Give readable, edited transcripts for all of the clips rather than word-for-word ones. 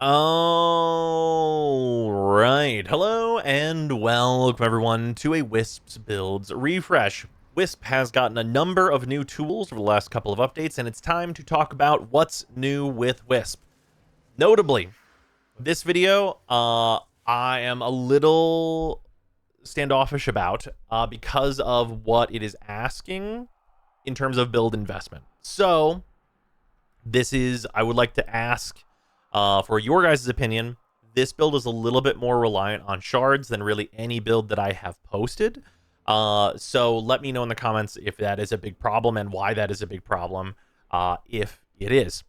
All right. Hello and welcome everyone to a Wisp's Builds refresh. Wisp has gotten a number of new tools over the last couple of updates, and it's time to talk about what's new with Wisp. Notably, this video, I am a little standoffish about because of what it is asking in terms of build investment. So, I would like to ask for your guys' opinion. This build is a little bit more reliant on shards than really any build that I have posted. So let me know in the comments if that is a big problem and why that is a big problem, if it is.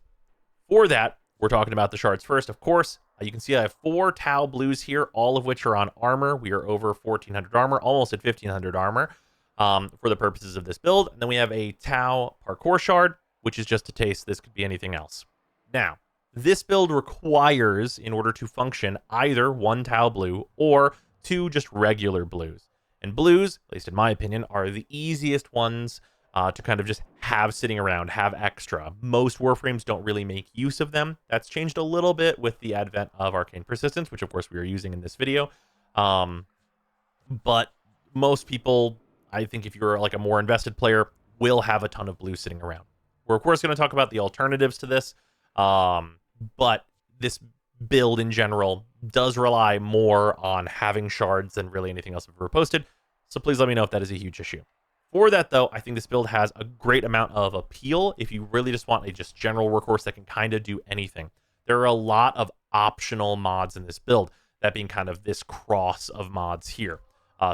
For that, we're talking about the shards first, of course. You can see I have 4 Tau Blues here, all of which are on armor. We are over 1,400 armor, almost at 1,500 armor for the purposes of this build. And then we have a Tau Parkour Shard, which is just a taste. This could be anything else. Now, this build requires, in order to function, either 1 Tau Blue or 2 just regular blues. And blues, at least in my opinion, are the easiest ones to kind of just have sitting around, have extra. Most Warframes don't really make use of them. That's changed a little bit with the advent of Arcane Persistence, which of course we are using in this video. But most people, I think if you're like a more invested player, will have a ton of blue sitting around. We're of course going to talk about the alternatives to this. But this build in general does rely more on having shards than really anything else I've ever posted. So please let me know if that is a huge issue. For that, though, I think this build has a great amount of appeal if you really just want a just general workhorse that can kind of do anything. There are a lot of optional mods in this build, that being kind of this cross of mods here.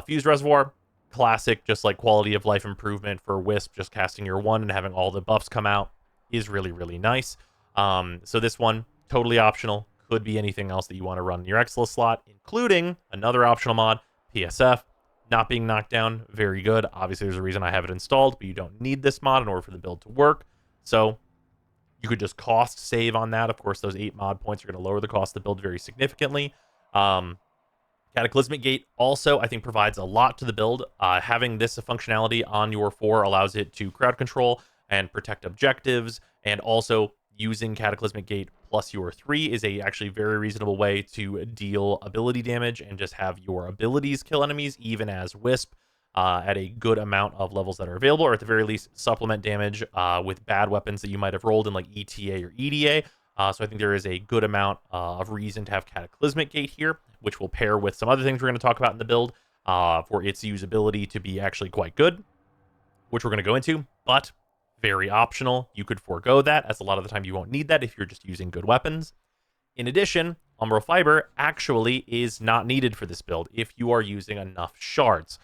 Fused Reservoir, classic, just like quality of life improvement for Wisp, just casting your 1 and having all the buffs come out is really, really nice. So this one, totally optional, could be anything else that you want to run in your Exilus slot, including another optional mod, PSF. Not being knocked down, very good. Obviously, there's a reason I have it installed, but you don't need this mod in order for the build to work. So you could just cost save on that. Of course, those 8 mod points are going to lower the cost of the build very significantly. Cataclysmic Gate also, I think, provides a lot to the build. Having this functionality on your 4 allows it to crowd control and protect objectives, and also using Cataclysmic Gate plus your 3 is a actually very reasonable way to deal ability damage and just have your abilities kill enemies, even as Wisp, at a good amount of levels that are available, or at the very least supplement damage with bad weapons that you might have rolled in like ETA or EDA. So I think there is a good amount of reason to have Cataclysmic Gate here, which will pair with some other things we're going to talk about in the build for its usability to be actually quite good, which we're going to go into, but very optional. You could forego that, as a lot of the time you won't need that if you're just using good weapons. In addition, Umbral Fiber actually is not needed for this build if you are using enough shards.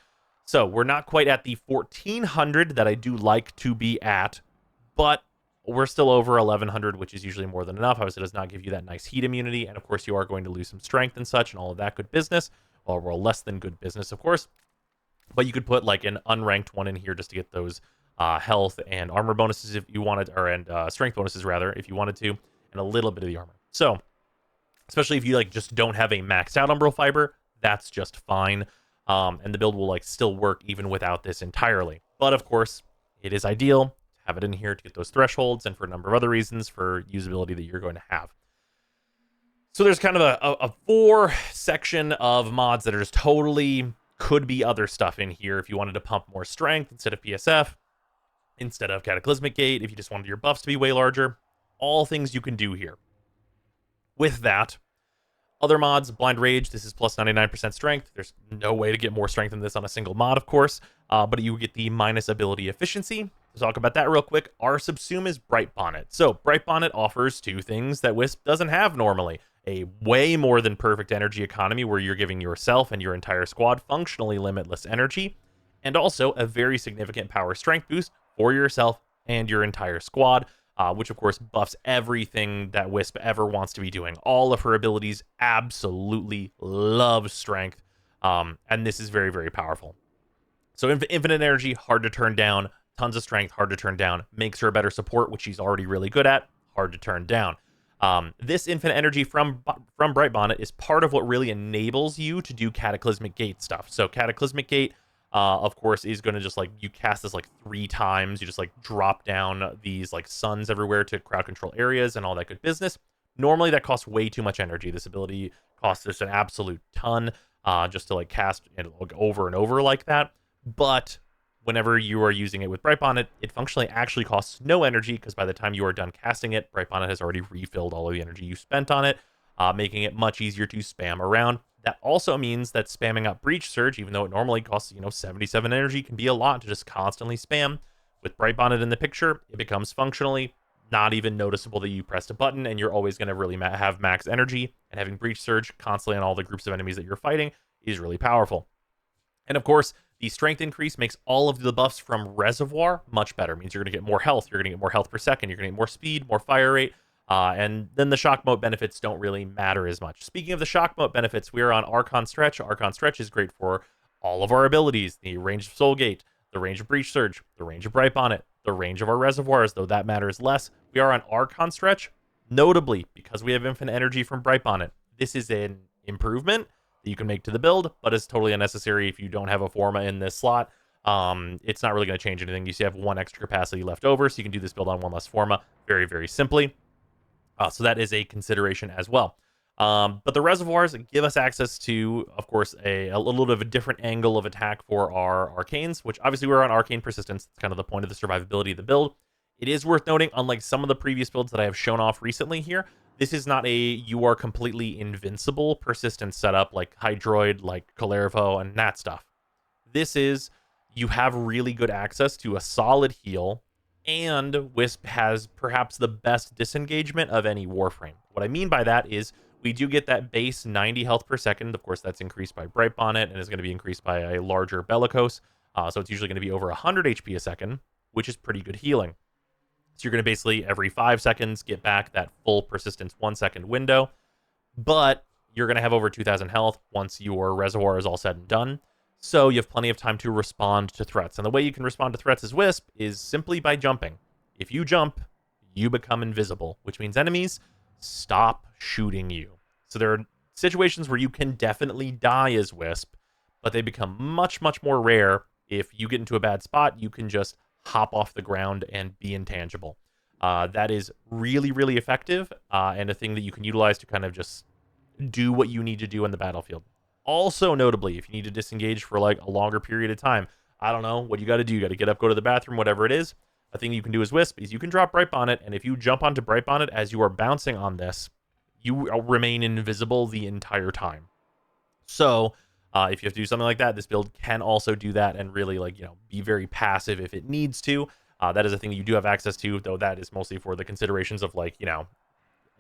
So we're not quite at the 1,400 that I do like to be at, but we're still over 1,100, which is usually more than enough. Obviously, it does not give you that nice heat immunity, and of course, you are going to lose some strength and such, and all of that good business, or well, less than good business, of course. But you could put like an unranked one in here just to get those health and armor bonuses if you wanted, and strength bonuses rather, if you wanted to, and a little bit of the armor. So, especially if you like just don't have a maxed out Umbral Fiber, that's just fine. And the build will like still work even without this entirely. But of course, it is ideal to have it in here to get those thresholds, and for a number of other reasons for usability that you're going to have. So there's kind of a 4 section of mods that are just totally could be other stuff in here if you wanted to pump more strength instead of PSF, instead of Cataclysmic Gate, if you just wanted your buffs to be way larger. All things you can do here. With that, other mods, Blind Rage, this is plus 99% strength. There's no way to get more strength than this on a single mod, of course, but you get the minus ability efficiency. To talk about that real quick, our Subsumed is Bright Bonnet. So Bright Bonnet offers 2 things that Wisp doesn't have normally. A way more than perfect energy economy where you're giving yourself and your entire squad functionally limitless energy, and also a very significant power strength boost for yourself and your entire squad, which of course buffs everything that Wisp ever wants to be doing. All of her abilities absolutely love strength, and this is very, very powerful. So infinite energy, hard to turn down. Tons of strength, hard to turn down. Makes her a better support, which she's already really good at. Hard to turn down. This infinite energy from Bright Bonnet is part of what really enables you to do Cataclysmic Gate stuff. So Cataclysmic Gate, of course, is going to just like, you cast this like 3 times. You just like drop down these like suns everywhere to crowd control areas and all that good business. Normally that costs way too much energy. This ability costs us an absolute ton just to like cast and like over and over like that. But whenever you are using it with Bright Bonnet, it functionally actually costs no energy because by the time you are done casting it, Bright Bonnet has already refilled all of the energy you spent on it, making it much easier to spam around. That also means that spamming up Breach Surge, even though it normally costs, 77 energy, can be a lot to just constantly spam. With Bright Bonnet in the picture, it becomes functionally not even noticeable that you pressed a button, and you're always going to really have max energy, and having Breach Surge constantly on all the groups of enemies that you're fighting is really powerful. And of course, the strength increase makes all of the buffs from Reservoir much better. It means you're going to get more health, you're going to get more health per second, you're going to get more speed, more fire rate, and then the shock mote benefits don't really matter as much. Speaking of the shock mote benefits, we are on Archon Stretch. Archon Stretch is great for all of our abilities, the range of Soulgate, the range of Breach Surge, the range of Bright Bonnet, the range of our reservoirs, though that matters less. We are on Archon Stretch, notably because we have infinite energy from Bright Bonnet. This is an improvement that you can make to the build, but it's totally unnecessary if you don't have a Forma in this slot. It's not really going to change anything. You see, have one extra capacity left over, so you can do this build on one less Forma very, very simply. So that is a consideration as well. But the reservoirs give us access to, of course, a little bit of a different angle of attack for our arcanes, which obviously we're on arcane persistence. It's kind of the point of the survivability of the build. It is worth noting, unlike some of the previous builds that I have shown off recently here, this is not a you are completely invincible persistence setup like Hydroid, like Calervo, and that stuff. This is you have really good access to a solid heal, and Wisp has perhaps the best disengagement of any Warframe. What I mean by that is we do get that base 90 health per second. Of course, that's increased by Bright Bonnet and is going to be increased by a larger Bellicose. So it's usually going to be over 100 HP a second, which is pretty good healing. So you're going to basically every 5 seconds get back that full persistence 1 second window. But you're going to have over 2,000 health once your reservoir is all said and done. So you have plenty of time to respond to threats. And the way you can respond to threats as Wisp is simply by jumping. If you jump, you become invisible, which means enemies stop shooting you. So there are situations where you can definitely die as Wisp, but they become much, much more rare. If you get into a bad spot, you can just hop off the ground and be intangible. That is really, really effective and a thing that you can utilize to kind of just do what you need to do in the battlefield. Also, notably, if you need to disengage for like a longer period of time, I don't know what you got to do. You got to get up, go to the bathroom, whatever it is. A thing you can do as Wisp is you can drop Bright Bonnet, and if you jump onto Bright Bonnet as you are bouncing on this, you remain invisible the entire time. So if you have to do something like that, this build can also do that and really be very passive if it needs to. That is a thing that you do have access to, though that is mostly for the considerations of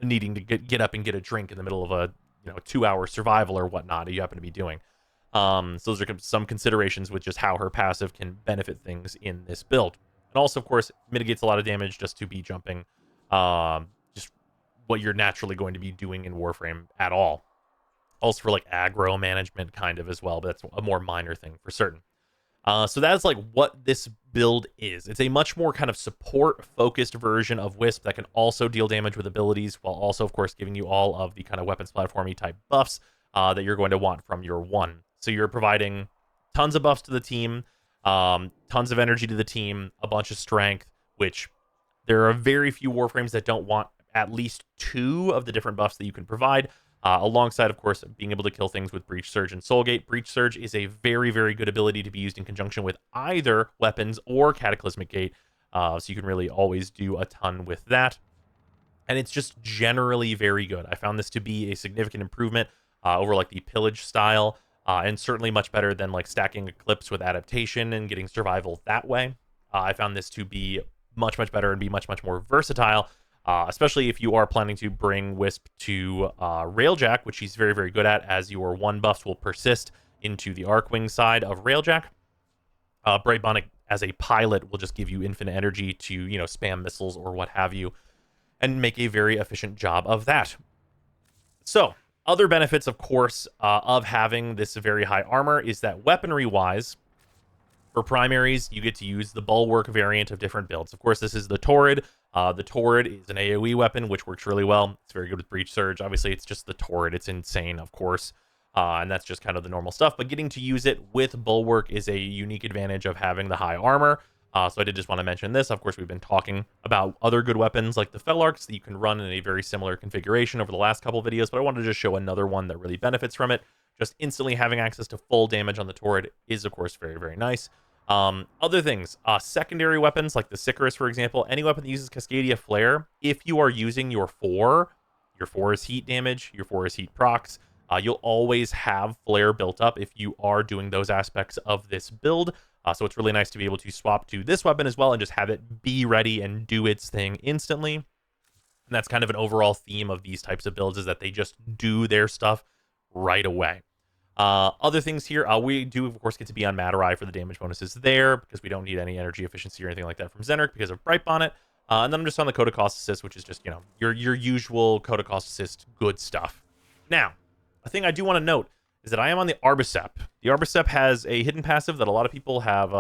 needing to get up and get a drink in the middle of a 2-hour survival or whatnot you happen to be doing. So those are some considerations with just how her passive can benefit things in this build. And also, of course, mitigates a lot of damage just to be jumping, just what you're naturally going to be doing in Warframe at all. Also for aggro management kind of as well, but that's a more minor thing for certain. So that's what this build is. It's a much more kind of support-focused version of Wisp that can also deal damage with abilities, while also, of course, giving you all of the kind of weapons platformy type buffs that you're going to want from your one. So you're providing tons of buffs to the team, tons of energy to the team, a bunch of strength, which there are very few Warframes that don't want at least 2 of the different buffs that you can provide. Alongside, of course, being able to kill things with Breach Surge and Soulgate. Breach Surge is a very, very good ability to be used in conjunction with either weapons or Cataclysmic Gate, so you can really always do a ton with that. And it's just generally very good. I found this to be a significant improvement over the Pillage style, and certainly much better than stacking Eclipse with Adaptation and getting Survival that way. I found this to be much, much better and be much, much more versatile. Especially if you are planning to bring Wisp to Railjack, which he's very, very good at, as your 1 buffs will persist into the Arcwing side of Railjack. Bright Bonnet as a pilot will just give you infinite energy to, spam missiles or what have you, and make a very efficient job of that. So, other benefits, of course, of having this very high armor is that weaponry-wise, for primaries, you get to use the Bulwark variant of different builds. Of course, this is the Torrid. The Torrid is an AoE weapon, which works really well. It's very good with Breach Surge. Obviously, it's just the Torrid. It's insane, of course. And that's just kind of the normal stuff. But getting to use it with Bulwark is a unique advantage of having the high armor. So I did just want to mention this. Of course, we've been talking about other good weapons like the Felarks that you can run in a very similar configuration over the last couple of videos, but I wanted to just show another one that really benefits from it. Just instantly having access to full damage on the turret is, of course, very, very nice. Other things, secondary weapons like the Sicarus, for example, any weapon that uses Cascadia Flare, if you are using your 4 is heat damage, your 4 is heat procs, you'll always have Flare built up if you are doing those aspects of this build. So it's really nice to be able to swap to this weapon as well and just have it be ready and do its thing instantly. And that's kind of an overall theme of these types of builds, is that they just do their stuff right away. Other things here, we do, of course, get to be on Matter Eye for the damage bonuses there, because we don't need any energy efficiency or anything like that from Zenark because of Bright Bonnet. And then I'm just on the Coda Cost Assist, which is just, you know, your usual Coda Cost Assist good stuff. Now, a thing I do want to note is that I am on the Arbicep. The Arbicep has a hidden passive that a lot of people have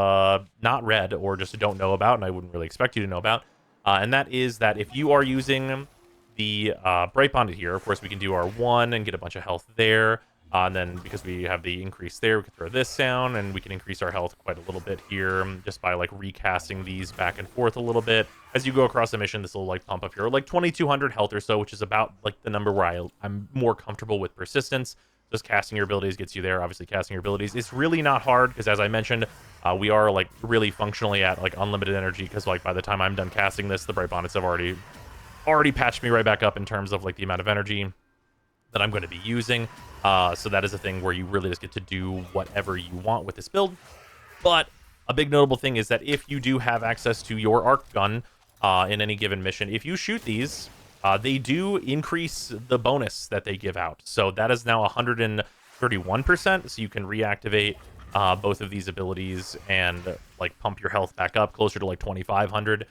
not read or just don't know about, and I wouldn't really expect you to know about. And that is that if you are using the Bright Bonded here, of course, we can do our 1 and get a bunch of health there. And then because we have the increase there, we can throw this down, and we can increase our health quite a little bit here just by like recasting these back and forth a little bit. As you go across the mission, this will like pump up here, like 2,200 health or so, which is about like the number where I'm more comfortable with persistence. Just casting your abilities gets you there. Obviously, casting your abilities is really not hard because, as I mentioned, we are like really functionally at like unlimited energy, because like by the time I'm done casting this, the Bright Bonnets have already patched me right back up in terms of like the amount of energy that I'm going to be using. So that is a thing where you really just get to do whatever you want with this build. But a big notable thing is that if you do have access to your arc gun in any given mission, if you shoot these, they do increase the bonus that they give out. So that is now 131%. So you can reactivate both of these abilities and like pump your health back up closer to like 2,500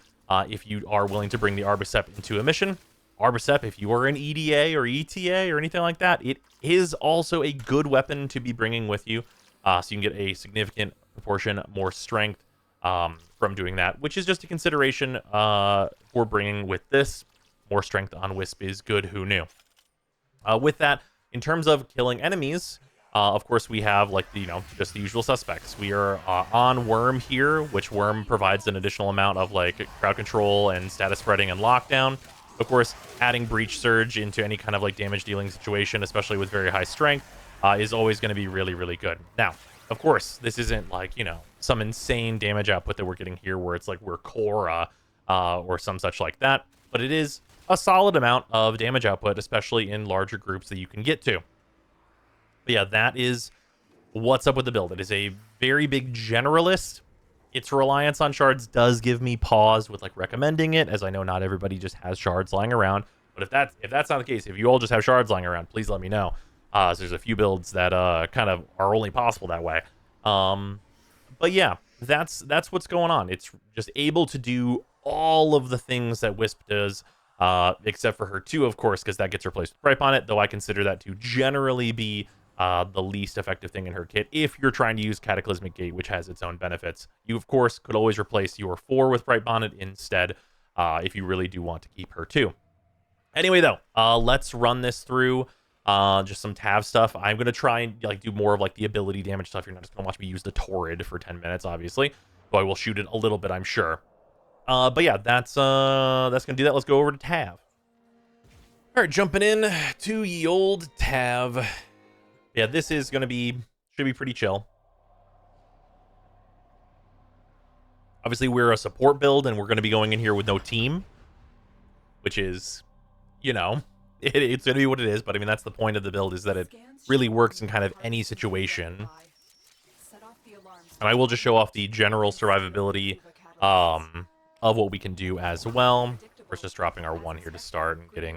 if you are willing to bring the Arbicep into a mission. Arbicep, if you are an EDA or ETA or anything like that, it is also a good weapon to be bringing with you. So you can get a significant proportion more strength from doing that, which is just a consideration for bringing with this. More strength on Wisp is good, who knew? With that, in terms of killing enemies, of course, we have like just the usual suspects. We are on Worm here, which Worm provides an additional amount of like crowd control and status spreading and lockdown. Of course, adding Breach Surge into any kind of like damage dealing situation, especially with very high strength, is always going to be really, really good. Now, of course, this isn't like, some insane damage output that we're getting here where it's like we're Korra or some such like that, but it is a solid amount of damage output, especially in larger groups that you can get to. But yeah, that is what's up with the build. It is a very big generalist. Its reliance on shards does give me pause with like recommending it, as I know not everybody just has shards lying around. But if that's not the case, if you all just have shards lying around, please let me know. So there's a few builds that kind of are only possible that way. But yeah, that's what's going on. It's just able to do all of the things that Wisp does, except for her 2, of course, because that gets replaced with Bright Bonnet, though I consider that to generally be the least effective thing in her kit if you're trying to use Cataclysmic Gate, which has its own benefits. You, of course, could always replace your 4 with Bright Bonnet instead if you really do want to keep her too. Anyway, though, let's run this through just some Tav stuff. I'm going to try and like do more of like the ability damage stuff. You're not just going to watch me use the Torrid for 10 minutes, obviously, though I will shoot it a little bit, I'm sure. But yeah, that's going to do that. Let's go over to Tav. All right, jumping in to ye old Tav. Yeah, this is going to should be pretty chill. Obviously, we're a support build, and we're going to be going in here with no team, which is, it's going to be what it is. But I mean, that's the point of the build, is that it really works in kind of any situation. And I will just show off the general survivability of what we can do as well. We're just dropping our 1 here to start and getting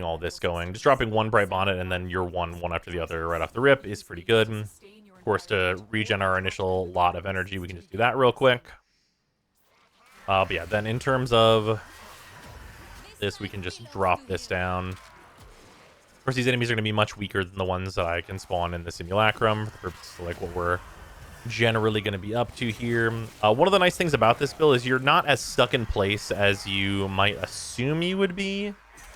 all this going. Just dropping 1 Bright Bonnet and then your one after the other right off the rip is pretty good. Of course, to regen our initial lot of energy, we can just do that real quick. But yeah, then in terms of this, we can just drop this down. Of course, these enemies are going to be much weaker than the ones that I can spawn in the Simulacrum, for the purpose of like what we're generally going to be up to here. One of the nice things about this build is you're not as stuck in place as you might assume you would be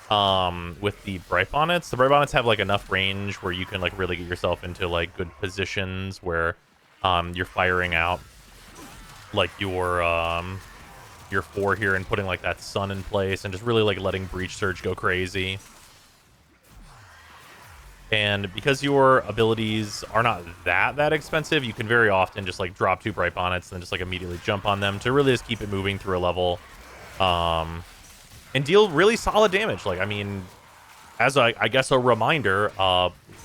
with the Bright Bonnets. The Bright Bonnets have like enough range where you can like really get yourself into like good positions where you're firing out like your 4 here and putting like that sun in place and just really like letting Breach Surge go crazy. And because your abilities are not that expensive, you can very often just like drop 2 Bright Bonnets and then just like immediately jump on them to really just keep it moving through a level, and deal really solid damage. Like, I mean, as I guess a reminder,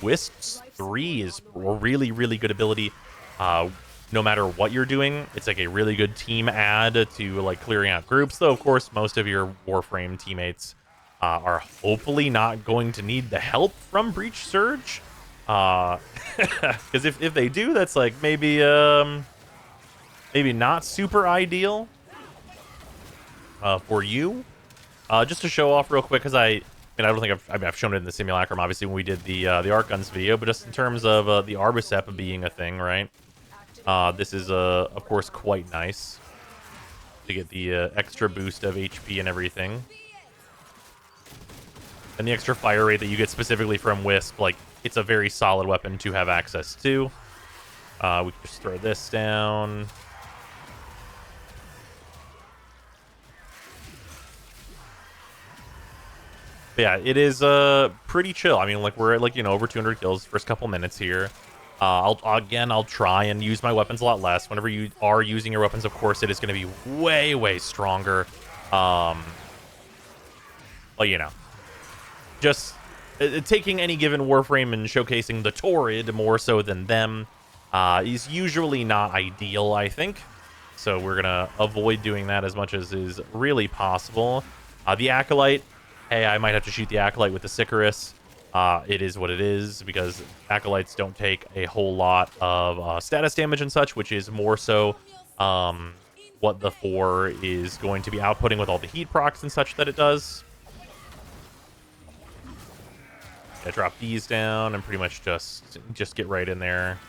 Wisp's 3 is a really good ability. No matter what you're doing, it's like a really good team add to like clearing out groups. Though, of course, most of your Warframe teammates are hopefully not going to need the help from Breach Surge. Because if they do, that's like maybe not super ideal for you. Just to show off real quick, because I don't think I've shown it in the simulacrum, obviously, when we did the Arc Guns video, but just in terms of the Arbicep being a thing, right? This is, of course, quite nice to get the extra boost of HP and everything. And the extra fire rate that you get specifically from Wisp, like, it's a very solid weapon to have access to. We can just throw this down. But yeah, it is pretty chill. I mean, like, we're at, like, over 200 kills first couple minutes here. I'll try and use my weapons a lot less. Whenever you are using your weapons, of course, it is going to be way stronger. Well, just taking any given Warframe and showcasing the Torrid more so than them is usually not ideal, I think. So we're going to avoid doing that as much as is really possible. The Acolyte, hey, I might have to shoot the Acolyte with the Sicarus. It is what it is, because Acolytes don't take a whole lot of status damage and such, which is more so what the 4 is going to be outputting with all the heat procs and such that it does. I drop these down and pretty much just get right in there.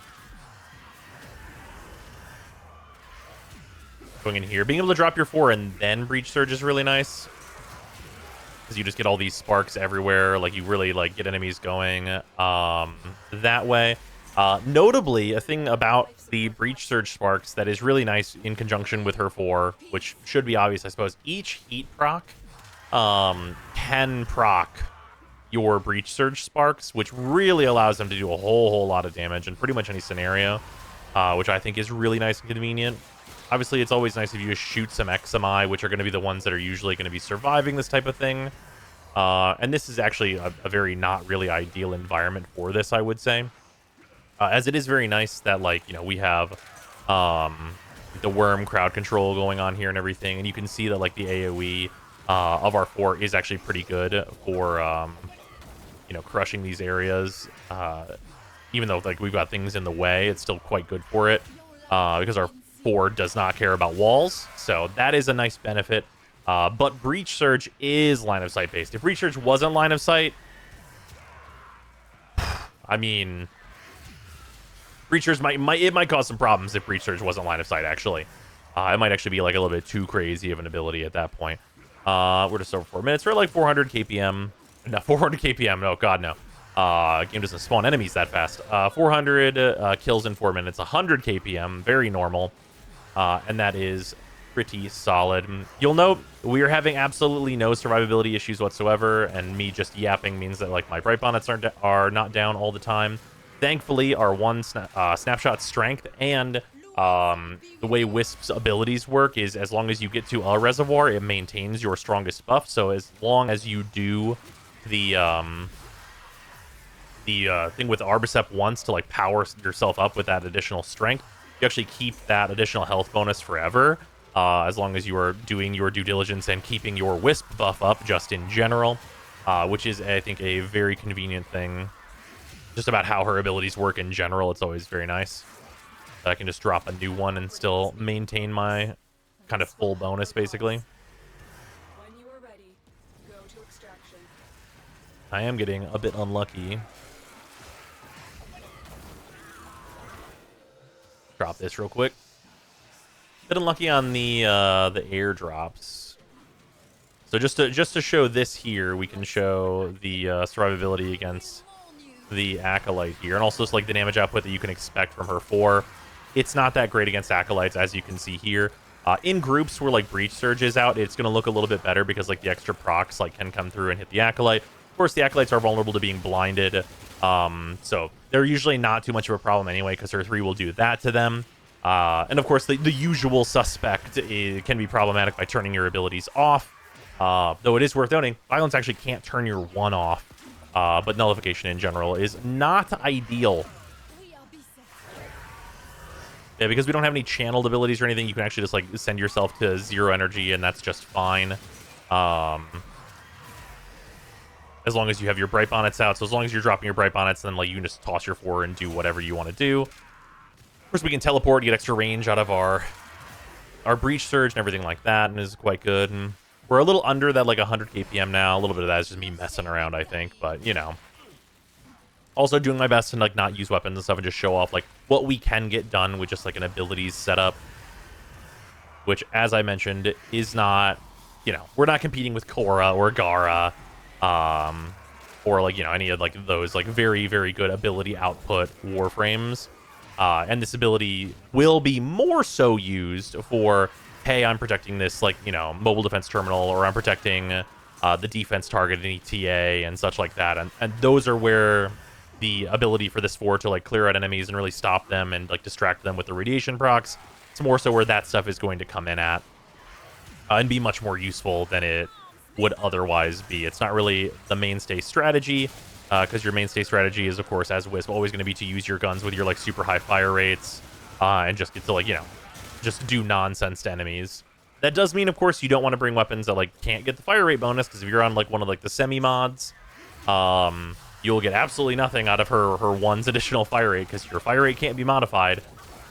Going in here. Being able to drop your 4 and then Breach Surge is really nice, because you just get all these sparks everywhere. Like, you really like get enemies going that way. Notably, a thing about the Breach Surge sparks that is really nice in conjunction with her 4, which should be obvious, I suppose. Each heat proc can proc your Breach Surge sparks, which really allows them to do a whole lot of damage in pretty much any scenario, which I think is really nice and convenient. Obviously, it's always nice if you just shoot some XMI, which are going to be the ones that are usually going to be surviving this type of thing. And this is actually a very not really ideal environment for this, I would say. As it is very nice that, like, we have the worm crowd control going on here and everything. And you can see that, like, the AoE of our 4 is actually pretty good for, crushing these areas. Even though, like, we've got things in the way, it's still quite good for it. Because our 4 does not care about walls, so that is a nice benefit. But Breach Surge is line of sight based. If Breach Surge wasn't line of sight, I mean, Breach Surge might cause some problems if Breach Surge wasn't line of sight. Actually, it might actually be like a little bit too crazy of an ability at that point. We're just over 4 minutes. We're at like 400 KPM. No, 400 KPM. No, God, no. Game doesn't spawn enemies that fast. 400 kills in 4 minutes. 100 KPM. Very normal. And that is pretty solid. You'll note we are having absolutely no survivability issues whatsoever, and me just yapping means that, like, my Bright Bonnets are not down all the time. Thankfully, our snapshot strength and the way Wisp's abilities work is, as long as you get to a reservoir, it maintains your strongest buff. So as long as you do the thing with Arbicep once to, like, power yourself up with that additional strength, you actually keep that additional health bonus forever, as long as you are doing your due diligence and keeping your Wisp buff up just in general, which is, I think, a very convenient thing. Just about how her abilities work in general, it's always very nice. I can just drop a new one and still maintain my kind of full bonus, basically. When you are ready, go to extraction. I am getting a bit unlucky. Drop this real quick. Bit unlucky on the airdrops. So just to show this here, we can show the survivability against the Acolyte here, and also just like the damage output that you can expect from her 4. It's not that great against Acolytes, as you can see here. In groups where like Breach Surge is out, it's going to look a little bit better because like the extra procs like can come through and hit the Acolyte. Of course, the Acolytes are vulnerable to being blinded, so they're usually not too much of a problem anyway because her 3 will do that to them. And of course, the usual suspect can be problematic by turning your abilities off. Though it is worth noting, Violence actually can't turn your 1 off, but Nullification in general is not ideal. Yeah, because we don't have any channeled abilities or anything, you can actually just like send yourself to 0 energy, and that's just fine. As long as you have your Bright Bonnets out. So as long as you're dropping your Bright Bonnets, then like you can just toss your 4 and do whatever you want to do. Of course, we can teleport, get extra range out of our Breach Surge and everything like that, and is quite good. And we're a little under that like 100 KPM now. A little bit of that is just me messing around, I think, but you know. Also doing my best to like not use weapons and stuff and just show off like what we can get done with just like an abilities setup, which, as I mentioned, is not, you know, we're not competing with Korra or Gara, or like, you know, any of like those like very, very good ability output Warframes. And this ability will be more so used for, hey, I'm protecting this like, you know, mobile defense terminal, or I'm protecting the defense target in ETA and such like that. And those are where the ability for this 4 to like clear out enemies and really stop them and like distract them with the radiation procs, it's more so where that stuff is going to come in at and be much more useful than it would otherwise be. It's not really the mainstay strategy, because your mainstay strategy is, of course, as Wisp, always going to be to use your guns with your like super high fire rates and just get to like, you know, just do nonsense to enemies. That does mean, of course, you don't want to bring weapons that like can't get the fire rate bonus, because if you're on like one of like the semi mods, you'll get absolutely nothing out of her 1's additional fire rate, because your fire rate can't be modified.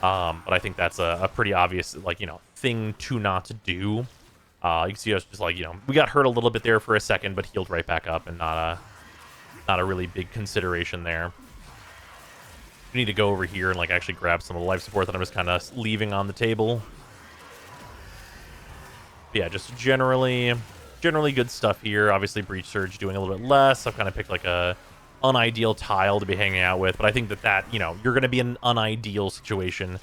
But I think that's a pretty obvious, like, you know, thing to not do. You can see us just like, you know, we got hurt a little bit there for a second, but healed right back up, and not a really big consideration there. We need to go over here and like actually grab some of the life support that I'm just kind of leaving on the table. But yeah, just generally good stuff here. Obviously, Breach Surge doing a little bit less. I've kind of picked like a unideal tile to be hanging out with, but I think that you know, you're going to be in an unideal situation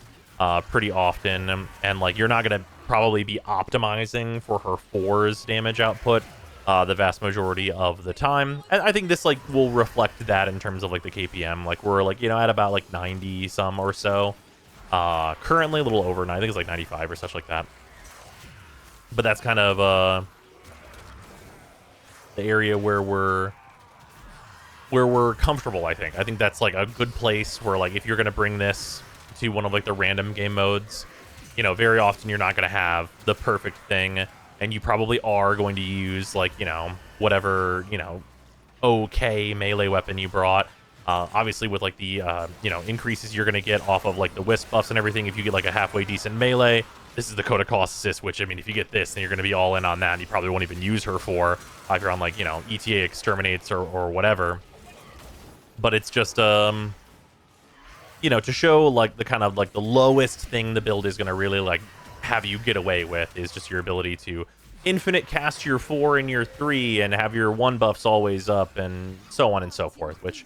pretty often, and like you're not going to probably be optimizing for her 4's damage output the vast majority of the time. And I think this like will reflect that in terms of like the KPM. Like we're like, you know, at about like 90 some or so. Currently a little over 90. I think it's like 95 or such like that. But that's kind of the area where we're comfortable, I think. I think that's like a good place where like if you're going to bring this to one of like the random game modes, you know, very often you're not going to have the perfect thing, and you probably are going to use like, you know, whatever, you know, okay melee weapon you brought. Obviously with like the you know, increases you're going to get off of like the Wisp buffs and everything, if you get like a halfway decent melee, this is the Coda Colossus, which, I mean, if you get this, then you're going to be all in on that, and you probably won't even use her for if you're on like, you know, ETA Exterminates or whatever. But it's just you know, to show like the kind of like the lowest thing the build is going to really like have you get away with is just your ability to infinite cast your 4 and your 3 and have your 1 buffs always up and so on and so forth, which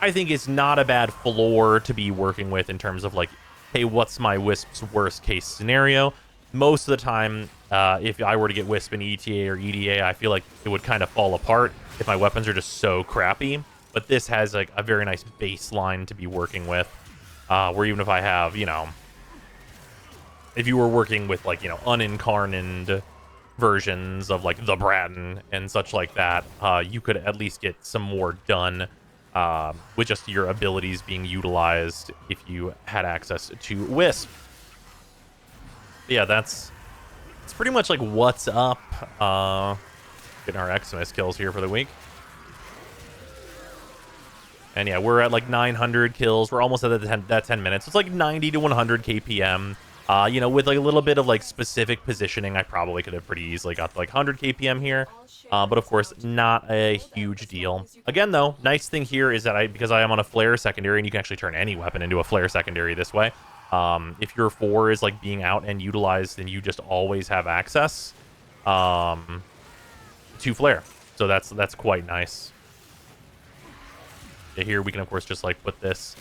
I think is not a bad floor to be working with in terms of like, hey, what's my Wisp's worst case scenario? Most of the time, if I were to get Wisp in ETA or EDA, I feel like it would kind of fall apart if my weapons are just so crappy. But this has like a very nice baseline to be working with, where even if I have, you know, if you were working with like, you know, unincarnated versions of like the Bratton and such like that, you could at least get some more done with just your abilities being utilized if you had access to Wisp. But yeah, it's pretty much like what's up. Getting our Xmas kills here for the week. And yeah, we're at like 900 kills. We're almost at that 10 minutes. It's like 90 to 100 KPM. You know, with like a little bit of like specific positioning, I probably could have pretty easily got to like 100 KPM here. But of course, not a huge deal. Again, though, nice thing here is that because I am on a flare secondary, and you can actually turn any weapon into a flare secondary this way. If your 4 is like being out and utilized, then you just always have access to flare. So that's quite nice. Here we can, of course, just like put this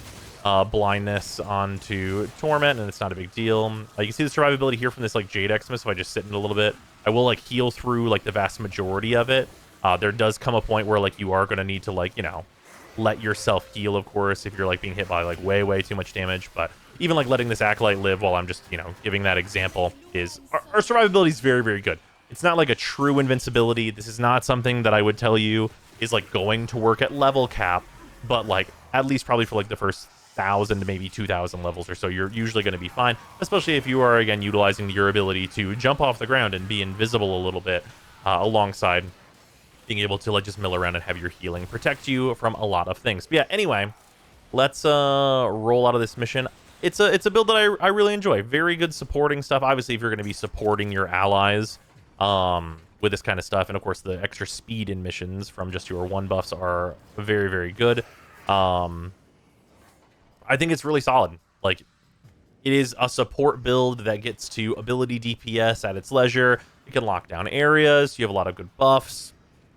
blindness onto Torment, and it's not a big deal. You can see the survivability here from this like Jade Xmas. If I just sit in it a little bit, I will like heal through like the vast majority of it. There does come a point where like you are going to need to like, you know, let yourself heal, of course, if you're like being hit by like way too much damage. But even like letting this Acolyte live while I'm just, you know, giving that example is our survivability is very good. It's not like a true invincibility. This is not something that I would tell you is like going to work at level cap, but like at least probably for like the first 1,000 to maybe 2,000 levels or so, you're usually going to be fine, especially if you are, again, utilizing your ability to jump off the ground and be invisible a little bit, alongside being able to like just mill around and have your healing protect you from a lot of things. But yeah, anyway, let's roll out of this mission. It's a build that I really enjoy. Very good supporting stuff. Obviously, if you're going to be supporting your allies with this kind of stuff, and of course the extra speed in missions from just your 1 buffs are very good. I think it's really solid. Like, it is a support build that gets to ability DPS at its leisure. You can lock down areas. You have a lot of good buffs.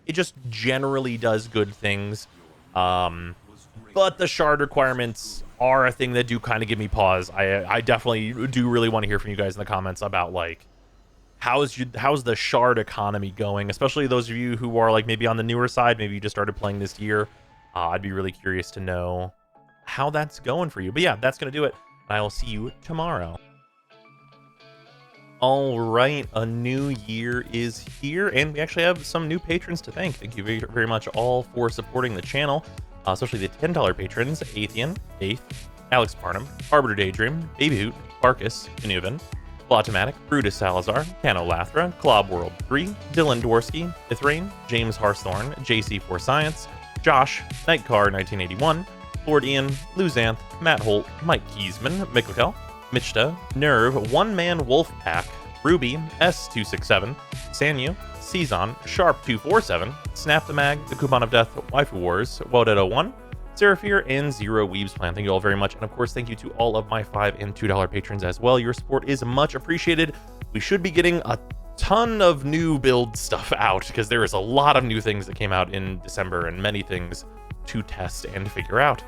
It just generally does good things. But the shard requirements are a thing that do kind of give me pause. I definitely do really want to hear from you guys in the comments about, like, how's the shard economy going? Especially those of you who are, like, maybe on the newer side. Maybe you just started playing this year. I'd be really curious to know how that's going for you. But yeah, that's going to do it. I will see you tomorrow. All right, a new year is here, and we actually have some new patrons to thank. Thank you very much all for supporting the channel, especially the $10 patrons: Athean, Eighth, Alex Parnham, Arbiter Daydream, Baby Hoot, Barkus, Inuvan, Blotomatic, Brutus Salazar, Cano Lathra, Clob World 3, Dylan Dworsky, Ithrain, James Harsthorn, JC4 Science, Josh, Nightcar 1981, Lord Ian, Luzanth, Matt Holt, Mike Kiesman, Mikkel, Michta, Nerve, One Man Wolf Pack, Ruby, S267, Sanyu, Season, Sharp247, Snap the Mag, The Coupon of Death, Waifu Wars, Wodet01, Seraphir, and Zero Weaves Plan. Thank you all very much. And of course, thank you to all of my $5 and $2 patrons as well. Your support is much appreciated. We should be getting a ton of new build stuff out because there is a lot of new things that came out in December and many things to test and figure out.